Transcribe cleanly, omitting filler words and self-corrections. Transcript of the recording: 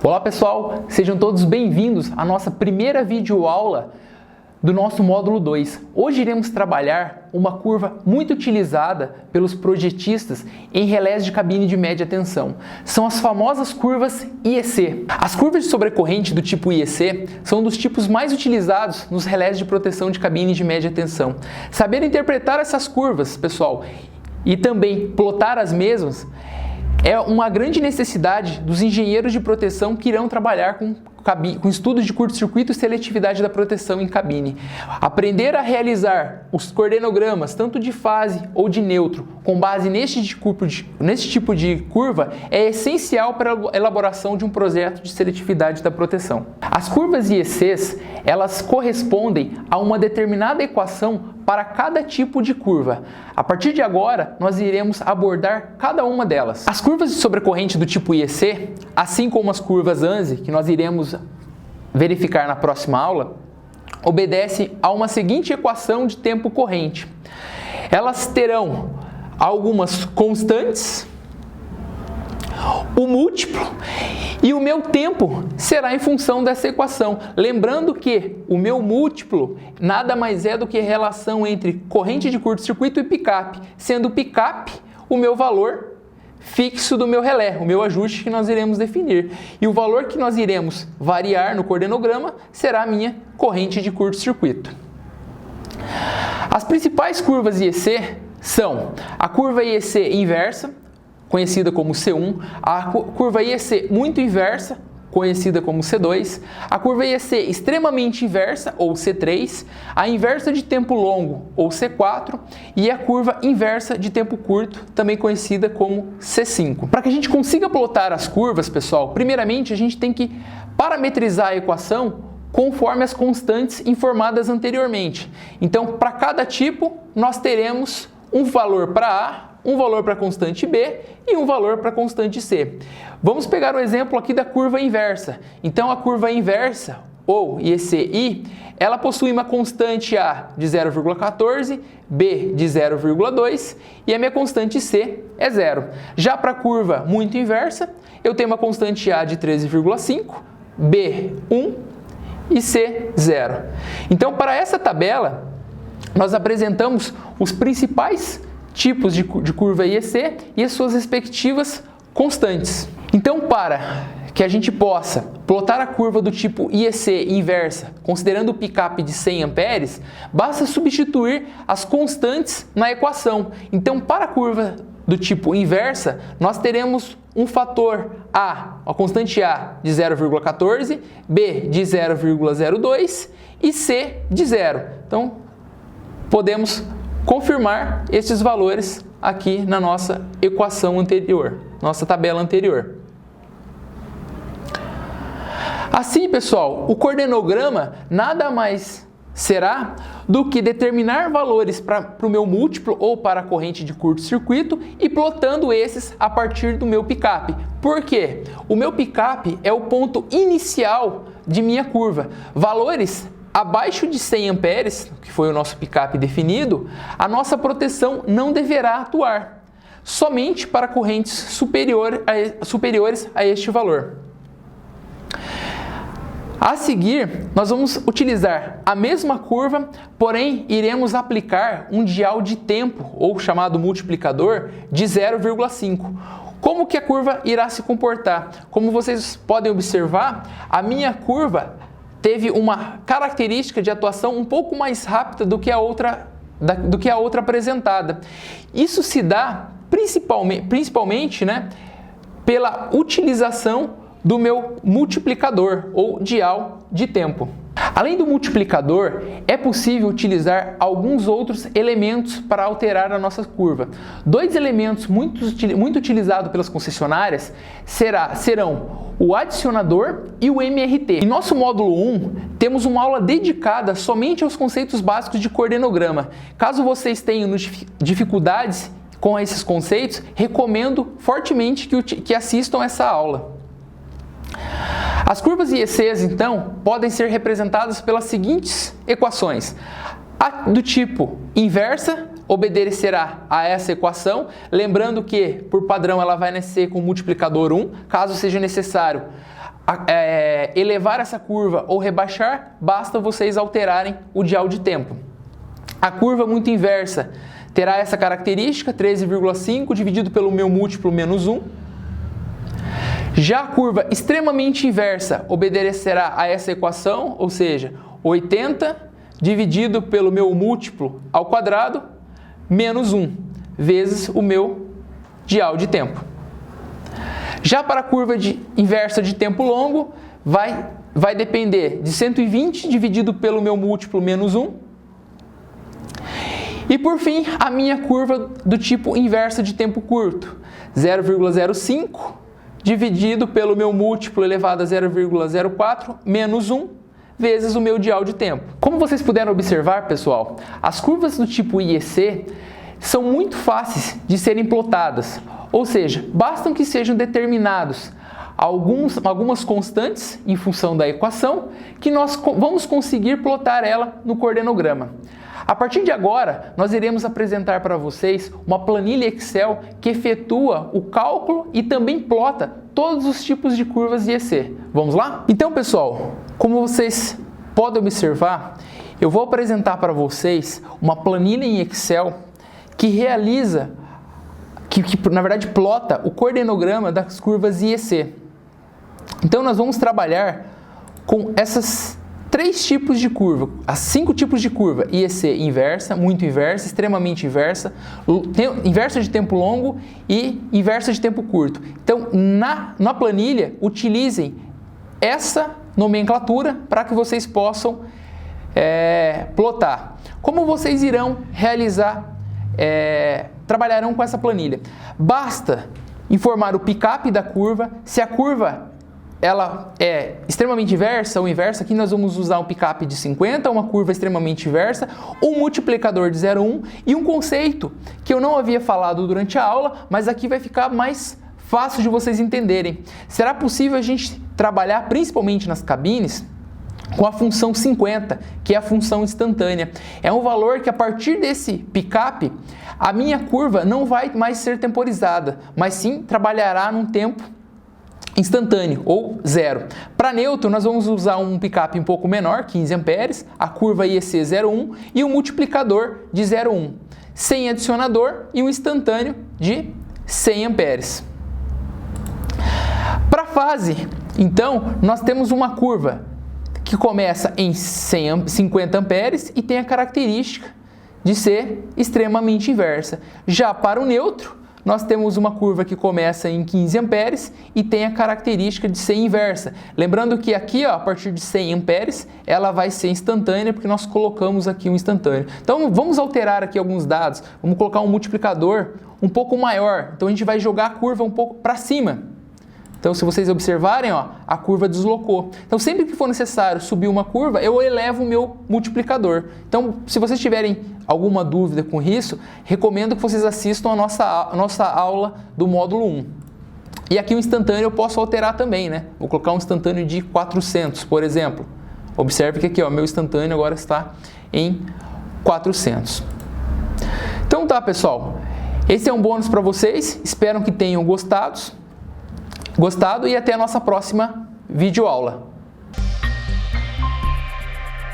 Olá pessoal, sejam todos bem-vindos à nossa primeira videoaula do nosso módulo 2. Hoje iremos trabalhar uma curva muito utilizada pelos projetistas em relés de cabine de média tensão. São as famosas curvas IEC. As curvas de sobrecorrente do tipo IEC são um dos tipos mais utilizados nos relés de proteção de cabine de média tensão. Saber interpretar essas curvas, pessoal, e também plotar as mesmas é uma grande necessidade dos engenheiros de proteção que irão trabalhar com estudos de curto-circuito e seletividade da proteção em cabine. Aprender a realizar os coordenogramas, tanto de fase ou de neutro, com base neste tipo de curva, é essencial para a elaboração de um projeto de seletividade da proteção. As curvas IECs, elas correspondem a uma determinada equação para cada tipo de curva. A partir de agora, nós iremos abordar cada uma delas. As curvas de sobrecorrente do tipo IEC, assim como as curvas ANSI, que nós iremos verificar na próxima aula, obedecem a uma seguinte equação de tempo corrente. Elas terão algumas constantes, o múltiplo, e o meu tempo será em função dessa equação. Lembrando que o meu múltiplo nada mais é do que a relação entre corrente de curto-circuito e picape, sendo picape o meu valor fixo do meu relé, o meu ajuste que nós iremos definir. E o valor que nós iremos variar no coordenograma será a minha corrente de curto-circuito. As principais curvas IEC são a curva IEC inversa, conhecida como C1, a curva IEC muito inversa, conhecida como C2, a curva IEC extremamente inversa, ou C3, a inversa de tempo longo, ou C4, e a curva inversa de tempo curto, também conhecida como C5. Para que a gente consiga plotar as curvas, pessoal, primeiramente a gente tem que parametrizar a equação conforme as constantes informadas anteriormente. Então, para cada tipo, nós teremos um valor para A, um valor para a constante B e um valor para a constante C. Vamos pegar o exemplo aqui da curva inversa. Então, a curva inversa, ou IECI, ela possui uma constante A de 0,14, B de 0,2 e a minha constante C é 0. Já para a curva muito inversa, eu tenho uma constante A de 13,5, B 1 e C 0. Então, para essa tabela, nós apresentamos os principais tipos de curva IEC e as suas respectivas constantes. Então, para que a gente possa plotar a curva do tipo IEC inversa, considerando o picape de 100 amperes, basta substituir as constantes na equação. Então, para a curva do tipo inversa, nós teremos um fator A, a constante A de 0,14, B de 0,02 e C de 0. Então, podemos confirmar esses valores aqui na nossa equação anterior, nossa tabela anterior. Assim, pessoal, o coordenograma nada mais será do que determinar valores para o meu múltiplo ou para a corrente de curto-circuito e plotando esses a partir do meu picape. Por quê? O meu picape é o ponto inicial de minha curva. Valores abaixo de 100 amperes, que foi o nosso picape definido, a nossa proteção não deverá atuar, somente para correntes superiores a este valor. A seguir, nós vamos utilizar a mesma curva, porém iremos aplicar um dial de tempo, ou chamado multiplicador, de 0,5. Como que a curva irá se comportar? Como vocês podem observar, a minha curva teve uma característica de atuação um pouco mais rápida do que a outra apresentada. Isso se dá principalmente, pela utilização do meu multiplicador ou dial de tempo. Além do multiplicador, é possível utilizar alguns outros elementos para alterar a nossa curva. Dois elementos muito utilizados pelas concessionárias serão o adicionador e o MRT. Em nosso módulo 1, temos uma aula dedicada somente aos conceitos básicos de coordenograma. Caso vocês tenham dificuldades com esses conceitos, recomendo fortemente que assistam essa aula. As curvas IECs, então, podem ser representadas pelas seguintes equações. A do tipo inversa obedecerá a essa equação, lembrando que, por padrão, ela vai nascer com o multiplicador 1, caso seja necessário elevar essa curva ou rebaixar, basta vocês alterarem o dial de tempo. A curva muito inversa terá essa característica, 13,5 dividido pelo meu múltiplo menos 1. Já a curva extremamente inversa obedecerá a essa equação, ou seja, 80 dividido pelo meu múltiplo ao quadrado menos 1, vezes o meu dial de tempo. Já para a curva inversa de tempo longo, vai depender de 120 dividido pelo meu múltiplo menos 1. E por fim, a minha curva do tipo inversa de tempo curto, 0,05 dividido pelo meu múltiplo elevado a 0,04 menos 1 vezes o meu dial de tempo. Como vocês puderam observar, pessoal, as curvas do tipo I e C são muito fáceis de serem plotadas, ou seja, bastam que sejam determinados algumas constantes em função da equação que nós vamos conseguir plotar ela no coordenograma. A partir de agora, nós iremos apresentar para vocês uma planilha Excel que efetua o cálculo e também plota todos os tipos de curvas I e C. Vamos lá? Então, pessoal, como vocês podem observar, eu vou apresentar para vocês uma planilha em Excel que realiza, que na verdade plota o coordenograma das curvas I e C. Então, nós vamos trabalhar com essas 3 tipos de curva, as 5 tipos de curva, I e C inversa, muito inversa, extremamente inversa, inversa de tempo longo e inversa de tempo curto. Então, na planilha, utilizem essa nomenclatura para que vocês possam plotar. Como vocês irão realizar, trabalharão com essa planilha? Basta informar o pick-up da curva, se a curva ela é extremamente inversa ou inversa, aqui nós vamos usar um pick-up de 50, uma curva extremamente inversa, um multiplicador de 0,1 e um conceito que eu não havia falado durante a aula, mas aqui vai ficar mais fácil de vocês entenderem. Será possível a gente trabalhar, principalmente nas cabines, com a função 50, que é a função instantânea. É um valor que a partir desse pick-up, a minha curva não vai mais ser temporizada, mas sim trabalhará num tempo instantâneo ou zero. Para neutro, nós vamos usar um pick-up um pouco menor, 15 amperes, a curva IEC 0,1 e um multiplicador de 0,1, sem adicionador e um instantâneo de 100 amperes. Para fase, então, nós temos uma curva que começa em 50 amperes e tem a característica de ser extremamente inversa. Já para o neutro, nós temos uma curva que começa em 15 amperes e tem a característica de ser inversa. Lembrando que aqui, ó, a partir de 100 amperes, ela vai ser instantânea, porque nós colocamos aqui um instantâneo. Então, vamos alterar aqui alguns dados. Vamos colocar um multiplicador um pouco maior. Então, a gente vai jogar a curva um pouco para cima. Então, se vocês observarem, ó, a curva deslocou. Então, sempre que for necessário subir uma curva, eu elevo o meu multiplicador. Então, se vocês tiverem alguma dúvida com isso, recomendo que vocês assistam a nossa aula do módulo 1. E aqui o instantâneo eu posso alterar também, né? Vou colocar um instantâneo de 400, por exemplo. Observe que aqui, ó, meu instantâneo agora está em 400. Então tá, pessoal. Esse é um bônus para vocês. Espero que tenham gostado e até a nossa próxima videoaula.